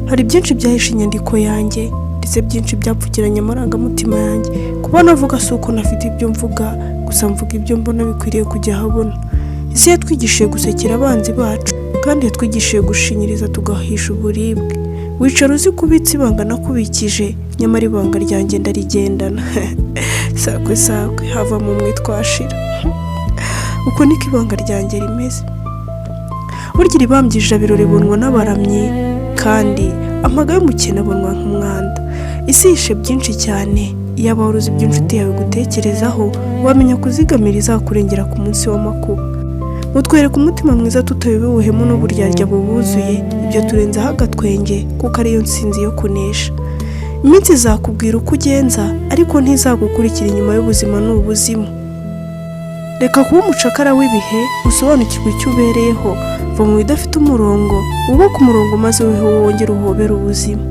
hari byinshi byahishe inyandiko yanjye ndetse byinshi byapfukiranye amarangamutima yanjye. Kuba navuga si uko nafite ibyo mvuga, gusa mvuga ibyo mbona bikwiriye kujya ahabona. Isi yatwigishije gusekera abanzi bacu kandi yatwigishije gushinyiriza tugahisha uburibwe. Wicara uzi kubitsa ibanga nakubikije, nyamara ibanga ryanjye ndarigendana. Sakwe sakwe hava mu mwe twashira. Uko niko ibanga ryanjye rimeze. Burya iribambye ijabiro ribonwa n'abaramyi, kandi amaga y'umukene abonwa nk'umwanda. Isi yishe byinshi cyane. Yaba waruzi by'inshuti yawe gutekerezaho, wamenya kuzigamira izakurengera ku munsi w'amakuba. Mutwereka umutima mwiza tutayobewe ubuhemu n'uburyarya bubuzuye, ibyo turenzaho agatwenge kuko ariyo nsinzi yo kunesha. Iminsi izakubwira uko ugenza, ariko ntizagukurikira inyuma y'ubuzima n'ubuzimu. Reka kuba umucakara w'ibihe, usobanukirwe icyo ubereyeho. Va mu bidafite umurongo, wubake umurongo maze weho wongere uhobere ubuzima.